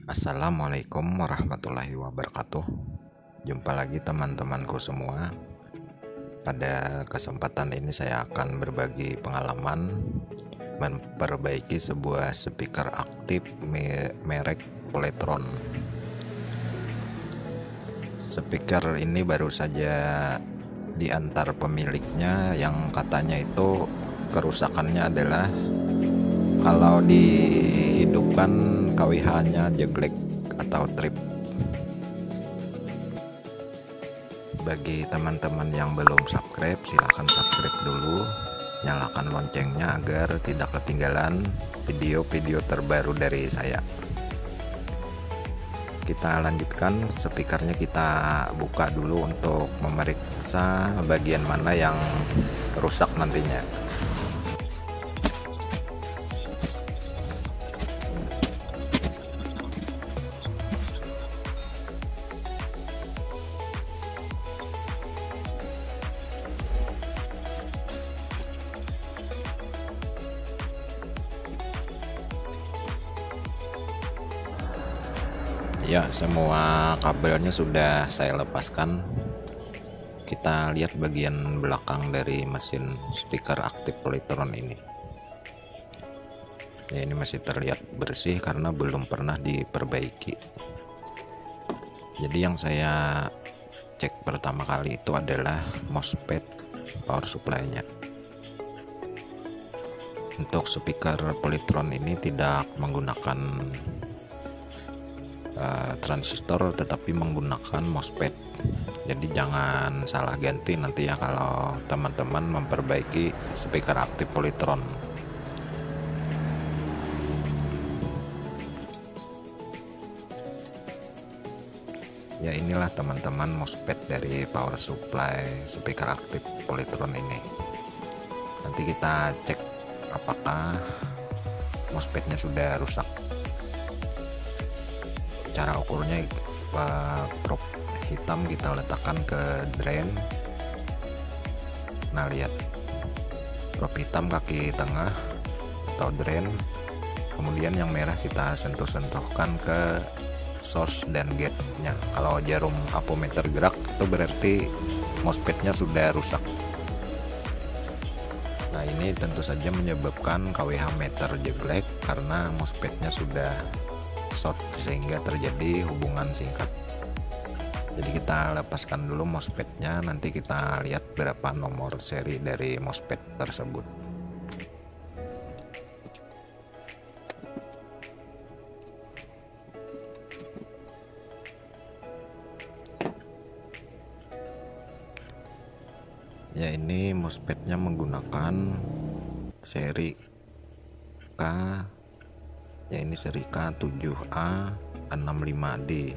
Assalamualaikum warahmatullahi wabarakatuh. Jumpa lagi teman-temanku semua. Pada kesempatan ini saya akan berbagi pengalaman memperbaiki sebuah speaker aktif merek Polytron. Speaker ini baru saja diantar pemiliknya, yang katanya itu kerusakannya adalah kalau dihidupkan KWH-nya jeglek atau trip. Bagi teman-teman yang belum subscribe, silahkan subscribe dulu, nyalakan loncengnya agar tidak ketinggalan video-video terbaru dari saya. Kita lanjutkan, speakernya kita buka dulu untuk memeriksa bagian mana yang rusak nantinya. Ya, semua kabelnya sudah saya lepaskan. Kita lihat bagian belakang dari mesin speaker aktif Polytron ini. Ya, ini masih terlihat bersih karena belum pernah diperbaiki. Jadi yang saya cek pertama kali itu adalah MOSFET power supply-nya. Untuk speaker Polytron ini tidak menggunakan transistor, tetapi menggunakan MOSFET. Jadi jangan salah ganti nanti ya kalau teman-teman memperbaiki speaker aktif Polytron. Ya, inilah teman-teman MOSFET dari power supply speaker aktif Polytron ini. Nanti kita cek apakah MOSFET-nya sudah rusak. Cara ukurnya, prop hitam kita letakkan ke drain. Nah, lihat, prop hitam kaki tengah atau drain, kemudian yang merah kita sentuh-sentuhkan ke source dan gate-nya. Kalau jarum apometer gerak itu berarti MOSFET-nya sudah rusak. Nah, ini tentu saja menyebabkan KWH meter jeglek karena MOSFET-nya sudah short sehingga terjadi hubungan singkat. Jadi kita lepaskan dulu MOSFET-nya, nanti kita lihat berapa nomor seri dari MOSFET tersebut. Ya, ini MOSFET-nya menggunakan seri K. Ya, ini seri K7A65D.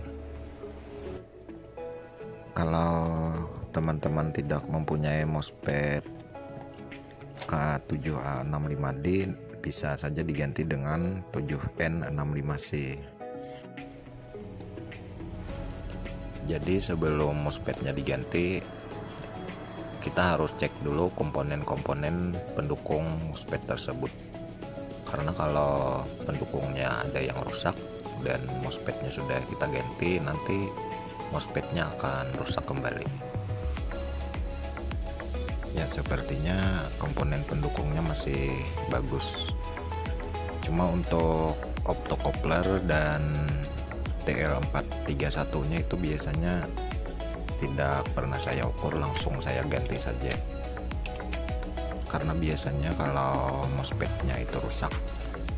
Kalau teman-teman tidak mempunyai MOSFET K7A65D, bisa saja diganti dengan 7N65C. Jadi sebelum MOSFET-nya diganti, kita harus cek dulu komponen-komponen pendukung MOSFET tersebut. Karena kalau pendukungnya ada yang rusak dan MOSFET-nya sudah kita ganti, nanti MOSFET-nya akan rusak kembali. Ya, sepertinya komponen pendukungnya masih bagus. Cuma untuk optocoupler dan TL431-nya itu biasanya tidak pernah saya ukur, langsung saya ganti saja. Karena biasanya kalau MOSFET-nya itu rusak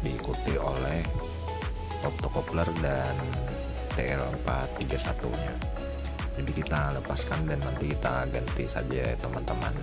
diikuti oleh optocoupler dan TL431-nya. Jadi kita lepaskan dan nanti kita ganti saja teman-teman.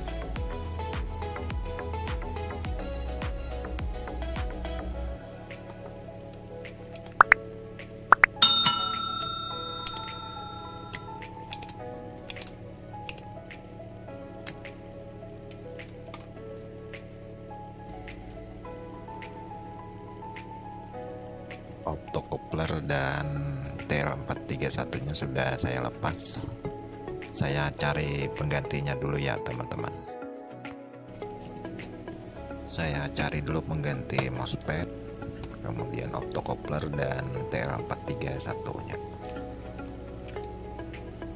Optocoupler dan TL431-nya sudah saya lepas. Saya cari penggantinya dulu ya teman-teman. Saya cari dulu pengganti MOSFET. kemudian optocoupler dan TL431 nya.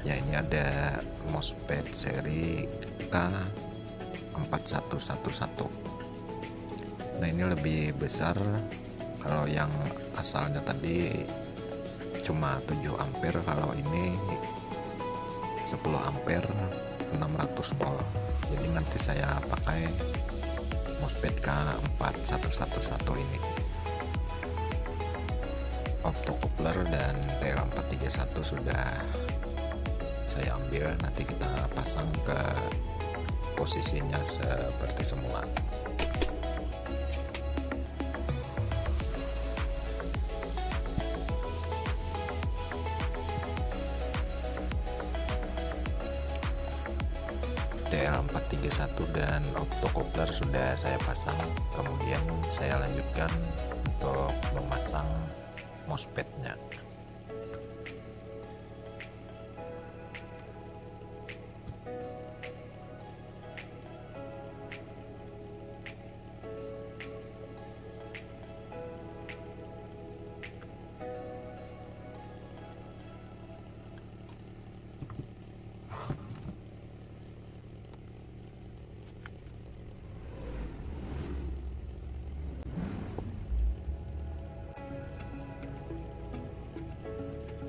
Ya, ini ada MOSFET seri K4111. Nah, ini lebih besar. Kalau yang asalnya tadi cuma 7 ampere, kalau ini 10 ampere 600 volt. Jadi nanti saya pakai MOSFET K4111 ini. Optocoupler dan TL431 sudah saya ambil, nanti kita pasang ke posisinya seperti semula. TL431 dan optocoupler sudah saya pasang, kemudian saya lanjutkan untuk memasang MOSFET-nya.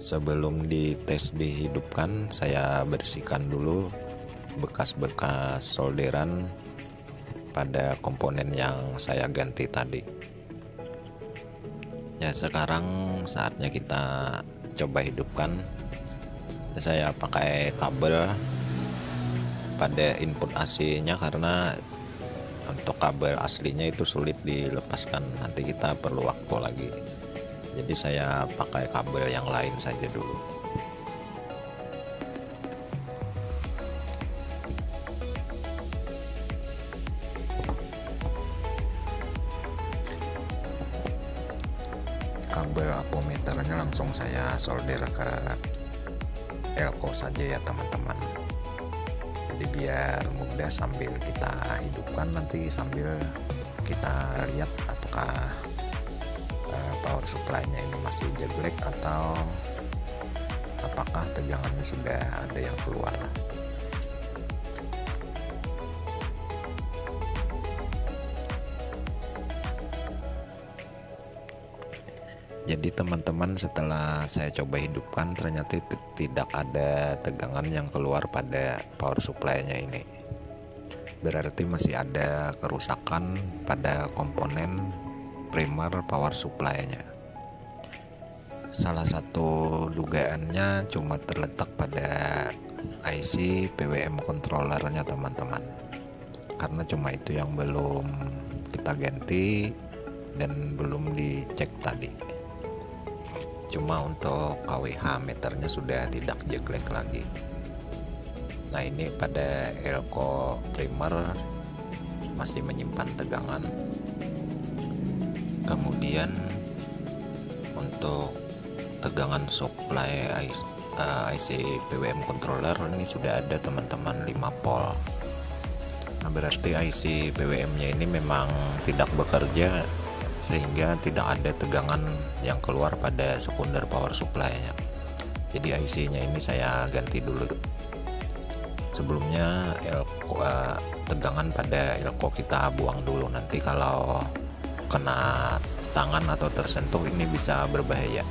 Sebelum dites dihidupkan, saya bersihkan dulu bekas-bekas solderan pada komponen yang saya ganti tadi. Ya, sekarang saatnya kita coba hidupkan. Saya pakai kabel pada input AC-nya karena untuk kabel aslinya itu sulit dilepaskan, nanti kita perlu waktu lagi. Jadi saya pakai kabel yang lain saja dulu. Kabel apometernya langsung saya solder ke elko saja ya teman-teman. Jadi biar mudah sambil kita hidupkan, nanti sambil kita lihat apakah power supply-nya ini masih jelek atau apakah tegangannya sudah ada yang keluar. Jadi teman-teman, setelah saya coba hidupkan ternyata tidak ada tegangan yang keluar pada power supply-nya ini. Berarti masih ada kerusakan pada komponen primer power supply-nya. Salah satu dugaannya cuma terletak pada IC PWM controllernya teman-teman, karena cuma itu yang belum kita ganti dan belum dicek tadi. Cuma untuk kWh meternya sudah tidak jelek lagi. Nah, ini pada elko primer masih menyimpan tegangan. Kemudian untuk tegangan supply IC PWM controller ini sudah ada teman-teman 5 volt. Nah, berarti IC PWM nya ini memang tidak bekerja sehingga tidak ada tegangan yang keluar pada sekunder power supply nya. Jadi IC nya ini saya ganti dulu. Sebelumnya tegangan pada elko kita buang dulu, nanti kalau kena tangan atau tersentuh ini bisa berbahaya.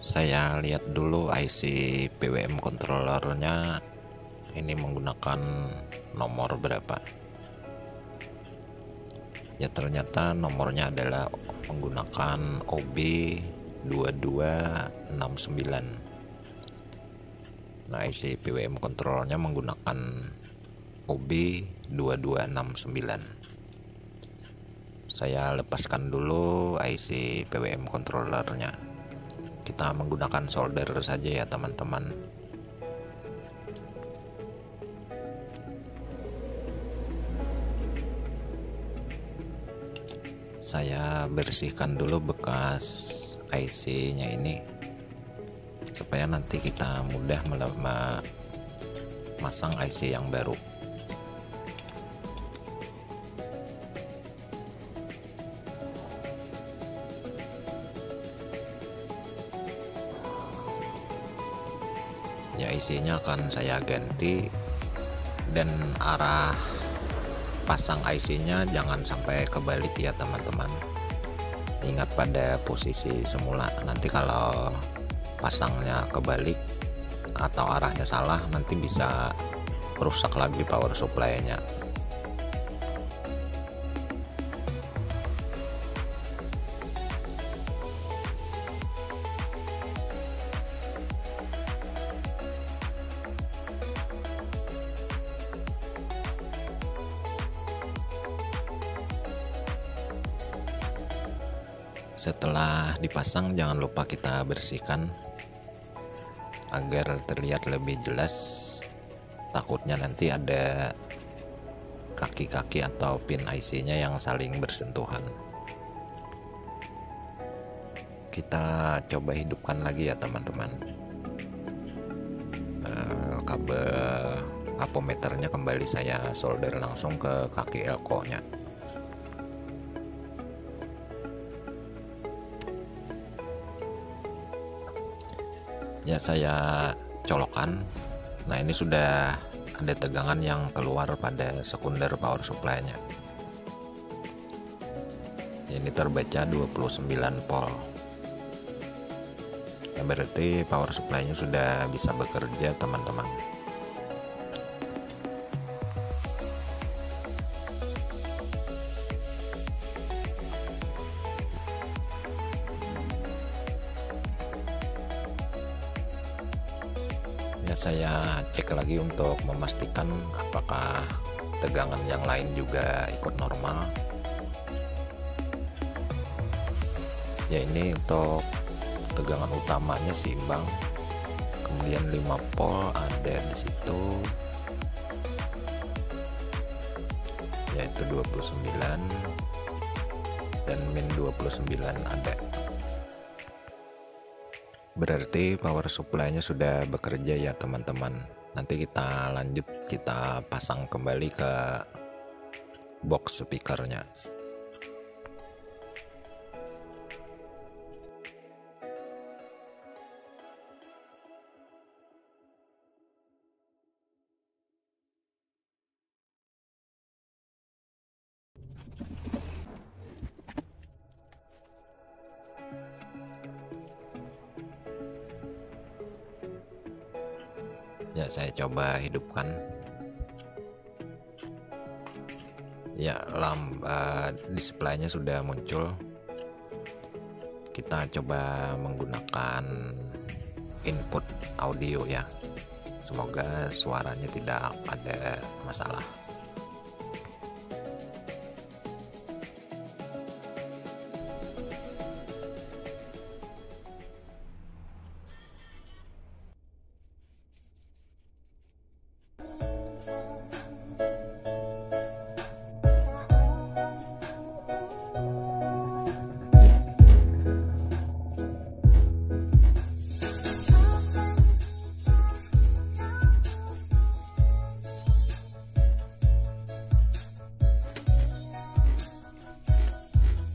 Saya lihat dulu IC PWM controllernya ini menggunakan nomor berapa. Ya, ternyata nomornya adalah menggunakan OB2269. Nah, IC PWM controllernya menggunakan OB2269. Saya lepaskan dulu IC PWM controllernya. Kita menggunakan solder saja ya teman-teman. Saya bersihkan dulu bekas IC-nya ini supaya nanti kita mudah memasang IC yang baru. Ya, IC-nya akan saya ganti, dan arah pasang IC-nya jangan sampai kebalik ya teman-teman. Ingat pada posisi semula. Nanti kalau pasangnya kebalik atau arahnya salah, nanti bisa rusak lagi power supply-nya. Setelah dipasang, jangan lupa kita bersihkan agar terlihat lebih jelas. Takutnya nanti ada kaki-kaki atau pin IC-nya yang saling bersentuhan. Kita coba hidupkan lagi ya teman-teman. Kabel apometernya kembali saya solder langsung ke kaki elko-nya. Ya, saya colokkan. Nah, ini sudah ada tegangan yang keluar pada sekunder power supply-nya. Ini terbaca 29 volt. Nah, berarti power supply-nya sudah bisa bekerja teman-teman. Ya, saya cek lagi untuk memastikan apakah tegangan yang lain juga ikut normal. Ya, ini untuk tegangan utamanya seimbang, kemudian 5 volt ada di situ, yaitu 29 dan min 29 ada. Berarti power supply-nya sudah bekerja ya teman-teman. Nanti kita lanjut, kita pasang kembali ke box speakernya. Ya, saya coba hidupkan. Ya, display-nya sudah muncul. Kita coba menggunakan input audio ya. Semoga suaranya tidak ada masalah.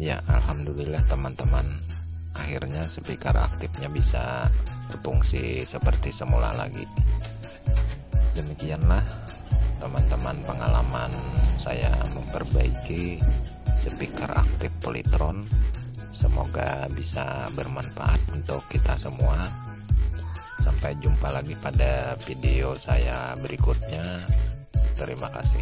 Ya, alhamdulillah teman-teman, akhirnya speaker aktifnya bisa berfungsi seperti semula lagi. Demikianlah teman-teman pengalaman saya memperbaiki speaker aktif Polytron. Semoga bisa bermanfaat untuk kita semua. Sampai jumpa lagi pada video saya berikutnya. Terima kasih.